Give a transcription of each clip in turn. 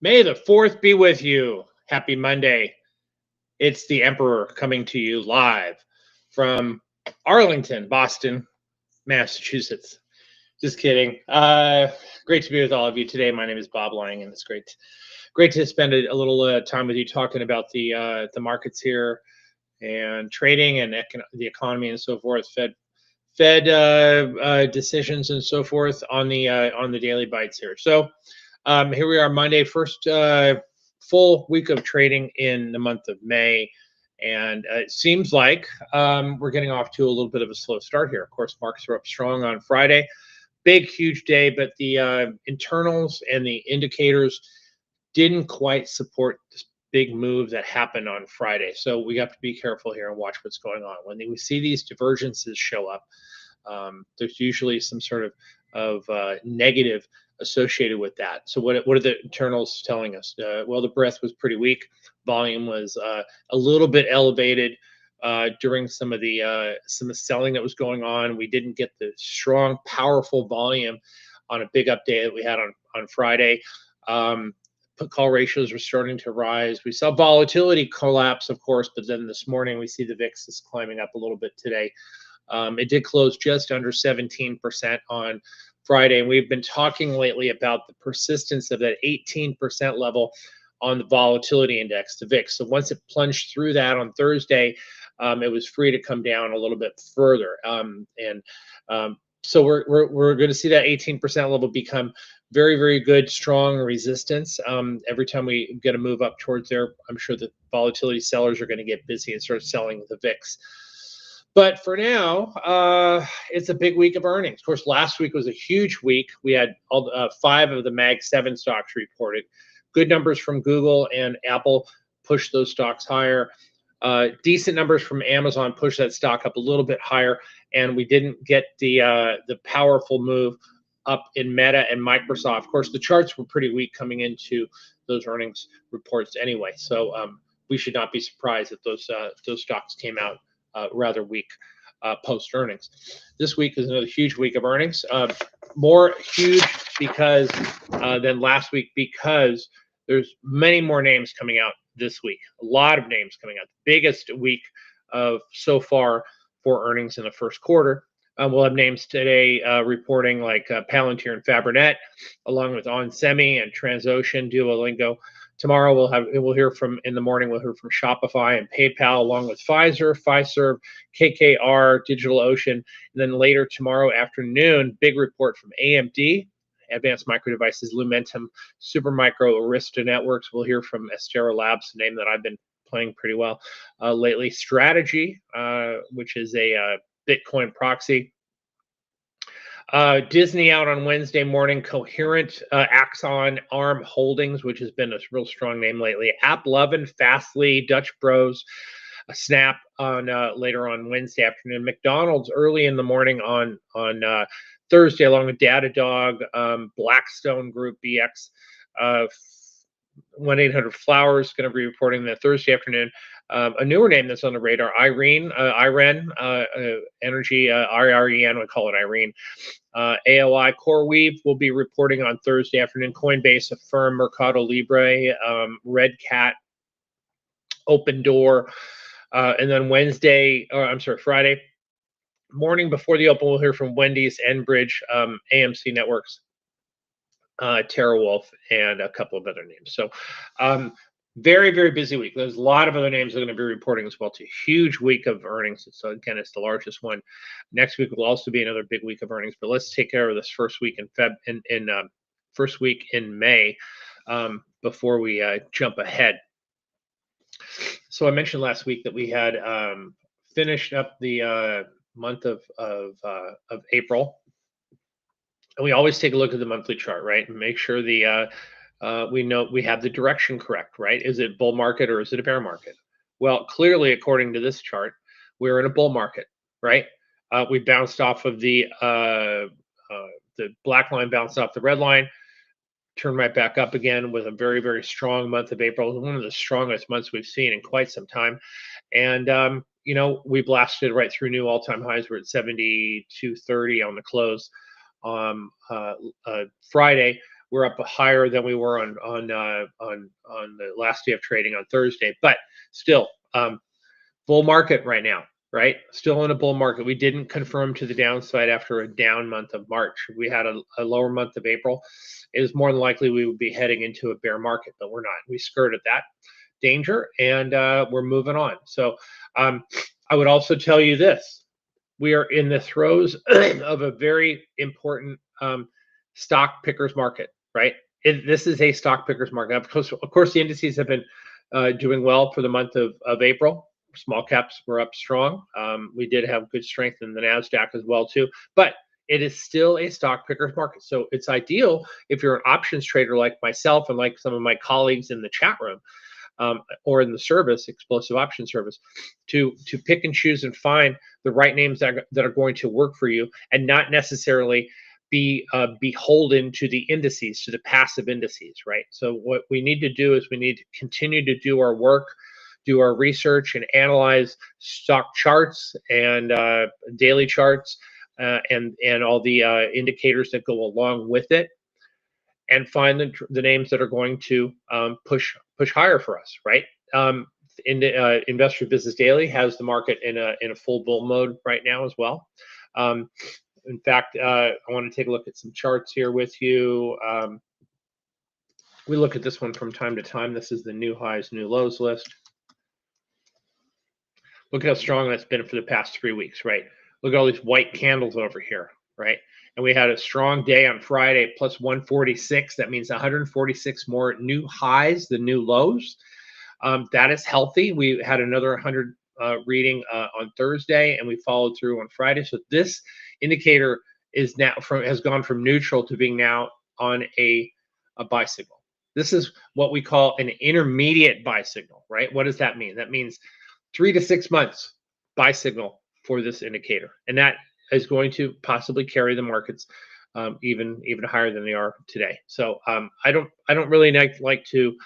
May the 4th be with you. Happy Monday. It's the Emperor coming to you live from Arlington, Boston, Massachusetts. Just kidding. Great to be with all of you today. My name is Bob Lang, and it's great to spend a little time with you talking about the markets here and trading and the economy and so forth. Fed decisions and so forth on the daily bites here. So here we are, Monday, first full week of trading in the month of May. And it seems like we're getting off to a little bit of a slow start here. Of course, markets were up strong on Friday. Big, huge day, but the internals and the indicators didn't quite support this big move that happened on Friday. So we have to be careful here and watch what's going on. When we see these divergences show up, there's usually some sort of negative associated with that. So what are the internals telling us? Well, the breadth was pretty weak. Volume was a little bit elevated during some of the selling that was going on. We didn't get the strong, powerful volume on a big update that we had on Friday. Put call ratios were starting to rise. We saw volatility collapse, of course, but then this morning we see the VIX is climbing up a little bit today. It did close just under 17% on Friday, and we've been talking lately about the persistence of that 18% level on the volatility index, the VIX. So once it plunged through that on Thursday, it was free to come down a little bit further. So we're going to see that 18% level become very, very good, strong resistance. Every time we get a move up towards there, I'm sure the volatility sellers are going to get busy and start selling the VIX. But for now, it's a big week of earnings. Of course, last week was a huge week. We had all 5 of the Mag 7 stocks reported. Good numbers from Google and Apple pushed those stocks higher. Decent numbers from Amazon pushed that stock up a little bit higher, and we didn't get the powerful move up in Meta and Microsoft. Of course, the charts were pretty weak coming into those earnings reports anyway, so we should not be surprised that those stocks came out rather weak post earnings. This week is another huge week of earnings. More huge because than last week, because there's many more names coming out this week. A lot of names coming out. The biggest week of so far for earnings in the first quarter. We'll have names today reporting like Palantir and Fabrinet, along with onsemi and Transocean, Duolingo. Tomorrow we'll hear from in the morning. We'll hear from Shopify and PayPal, along with Pfizer, Fiserv, KKR, DigitalOcean, and then later tomorrow afternoon, big report from AMD, Advanced Micro Devices, Lumentum, Supermicro, Arista Networks. We'll hear from Astera Labs, a name that I've been playing pretty well lately. Strategy, which is a Bitcoin proxy. Disney out on Wednesday morning. Coherent, Axon, ARM Holdings, which has been a real strong name lately. AppLovin, Fastly, Dutch Bros, Snap on later on Wednesday afternoon. McDonald's early in the morning on Thursday, along with Datadog, Blackstone Group, BX, 1-800-Flowers going to be reporting that Thursday afternoon. A newer name that's on the radar, IREN, Energy, IREN, we call it IREN. AOI, CoreWeave will be reporting on Thursday afternoon. Coinbase, Affirm, Mercado Libre, Red Cat, Open Door. And then Friday morning before the open, we'll hear from Wendy's, Enbridge, AMC Networks, TerraWolf, and a couple of other names. So very, very busy week. There's a lot of other names that are going to be reporting as well. It's a huge week of earnings. So again, it's the largest one. Next week will also be another big week of earnings. But let's take care of this first week first week in May before we jump ahead. So I mentioned last week that we had finished up the month of April. And we always take a look at the monthly chart, right? And make sure we know we have the direction correct, right? Is it bull market or is it a bear market? Well, clearly, according to this chart, we're in a bull market, right? We bounced off of the black line, bounced off the red line, turned right back up again with a very, very strong month of April. It was one of the strongest months we've seen in quite some time. And, we blasted right through new all-time highs. We're at 72.30 on the close. Friday, we're up higher than we were on the last day of trading on Thursday, but still bull market right now, right? Still in a bull market. We didn't confirm to the downside after a down month of March. We had a lower month of April. It is more than likely we would be heading into a bear market, but we're not. We skirted that danger and we're moving on. So I would also tell you this. We are in the throes of a very important stock pickers market, right? This is a stock pickers market. Of course, the indices have been doing well for the month of April. Small caps were up strong. We did have good strength in the NASDAQ as well too, but it is still a stock pickers market. So it's ideal if you're an options trader like myself and like some of my colleagues in the chat room or in the service, explosive option service, to pick and choose and find the right names that are going to work for you and not necessarily be beholden to the indices, to the passive indices, right? So what we need to do is we need to continue to do our work, do our research, and analyze stock charts and daily charts and all the indicators that go along with it, and find the names that are going to push higher for us, right? Investor Business Daily has the market in a full bull mode right now as well. In fact, I want to take a look at some charts here with you. We look at this one from time to time. This is the new highs, new lows list. Look at how strong that's been for the past 3 weeks, right? Look at all these white candles over here, right? And we had a strong day on Friday, plus 146. That means 146 more new highs than new lows. That is healthy. We had another 100 reading on Thursday, and we followed through on Friday. So this indicator is now has gone from neutral to being now on a buy signal. This is what we call an intermediate buy signal, right? What does that mean? That means 3 to 6 months buy signal for this indicator, and that is going to possibly carry the markets even higher than they are today. So I don't really like to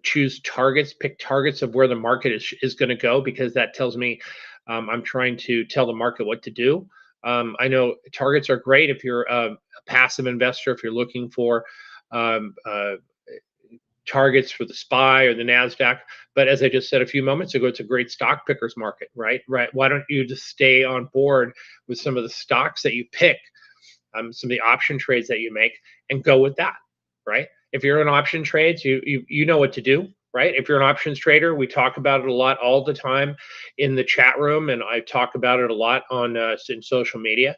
choose targets, pick targets of where the market is going to go, because that tells me I'm trying to tell the market what to do. I know targets are great if you're a passive investor, if you're looking for targets for the SPY or the NASDAQ. But as I just said a few moments ago, it's a great stock pickers market, right? Why don't you just stay on board with some of the stocks that you pick, some of the option trades that you make, and go with that, right? If you're in option trades, you know what to do, right? If you're an options trader, we talk about it a lot all the time in the chat room, and I talk about it a lot on in social media.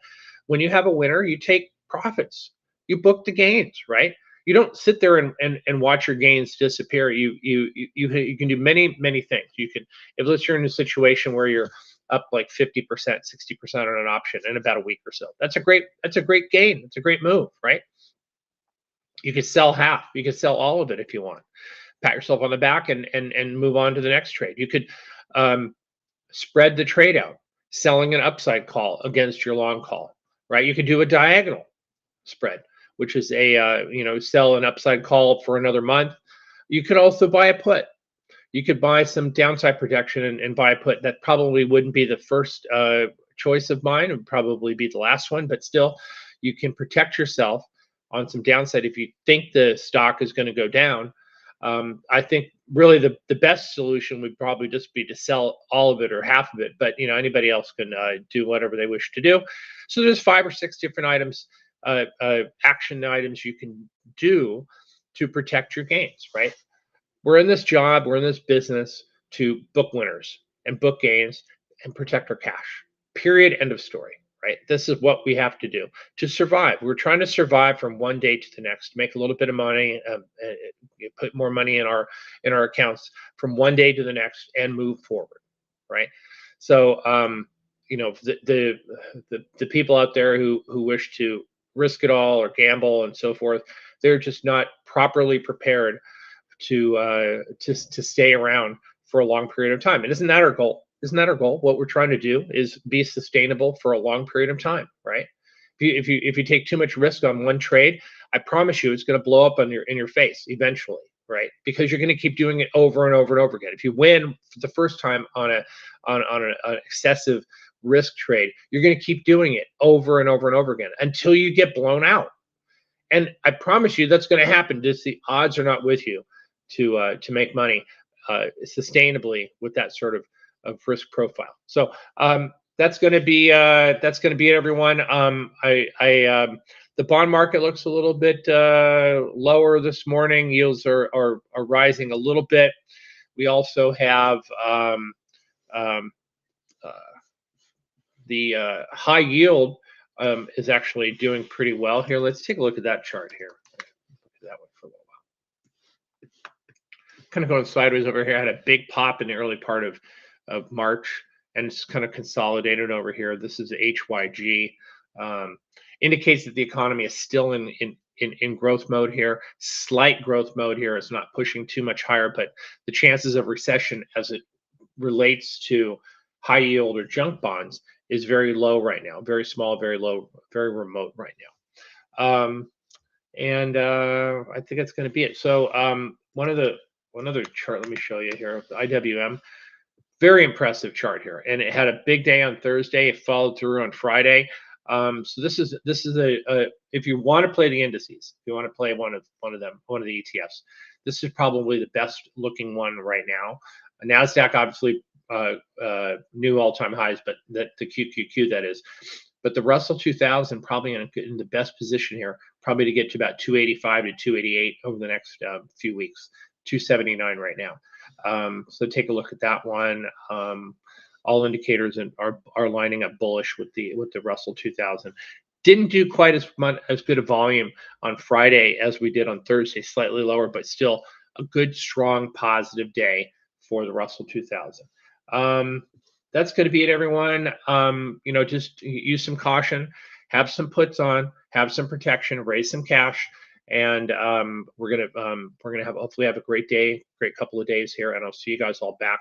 When you have a winner, you take profits, you book the gains, right? You don't sit there and watch your gains disappear. You can do many things. You can, if you're in a situation where you're up like 50%, 60% on an option in about a week or so, that's a great gain. It's a great move, right? You could sell half. You could sell all of it if you want. Pat yourself on the back and move on to the next trade. You could spread the trade out, selling an upside call against your long call, right? You could do a diagonal spread, which is a sell an upside call for another month. You could also buy a put. You could buy some downside protection and buy a put. That probably wouldn't be the first choice of mine. It would probably be the last one, but still, you can protect yourself on some downside if you think the stock is going to go down. I think really the best solution would probably just be to sell all of it or half of it, but anybody else can do whatever they wish to do. So there's 5 or 6 different items, action items you can do to protect your gains, right? We're in this job, we're in this business to book winners and book gains and protect our cash. Period. End of story. Right? This is what we have to do to survive. We're trying to survive from one day to the next, make a little bit of money, put more money in our accounts from one day to the next, and move forward. Right? So, the people out there who wish to risk it all or gamble and so forth, they're just not properly prepared to stay around for a long period of time. And isn't that our goal? Isn't that our goal? What we're trying to do is be sustainable for a long period of time, right? If you take too much risk on one trade, I promise you it's going to blow up in your face eventually, right? Because you're going to keep doing it over and over and over again. If you win for the first time on an excessive risk trade, you're going to keep doing it over and over and over again until you get blown out. and I promise you that's going to happen. Just the odds are not with you to make money sustainably with that sort of risk profile. So that's going to be it, everyone. The bond market looks a little bit lower this morning. Yields are rising a little bit. We also have um, uh, the high yield is actually doing pretty well here. Let's take a look at that chart here. Look at that one for a little while. Kind of going sideways over here. I had a big pop in the early part of March, and it's kind of consolidated over here. This is HYG. Indicates that the economy is still in growth mode here, slight growth mode here. It's not pushing too much higher, but the chances of recession as it relates to high yield or junk bonds is very low right now, very small, very low, very remote right now. And I think that's going to be it. So one other chart, let me show you here, the IWM. Very impressive chart here, and it had a big day on Thursday. It followed through on Friday. So this is a if you want to play the indices, if you want to play one of the ETFs, this is probably the best looking one right now. Nasdaq obviously new all-time highs, but the QQQ that is. But the Russell 2000 probably in the best position here, probably to get to about 285 to 288 over the next few weeks. 279 right now. So take a look at that one. All indicators are lining up bullish with the Russell 2000. Didn't do quite as good a volume on Friday as we did on Thursday, slightly lower, but still a good, strong, positive day for the Russell 2000. That's going to be it, everyone. Just use some caution, have some puts on, have some protection, raise some cash, and we're gonna hopefully have a great day, great couple of days here, and I'll see you guys all back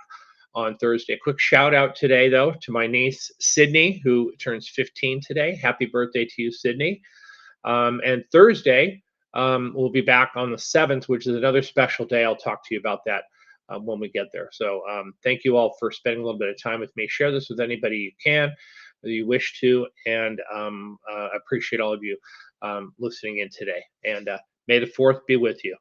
on Thursday. A quick shout out today, though, to my niece Sydney, who turns 15 today. Happy birthday to you, Sydney! And Thursday we'll be back on the 7th, which is another special day. I'll talk to you about that when we get there. So thank you all for spending a little bit of time with me. Share this with anybody you can, that you wish to, and I appreciate all of you listening in today. And may the 4th be with you.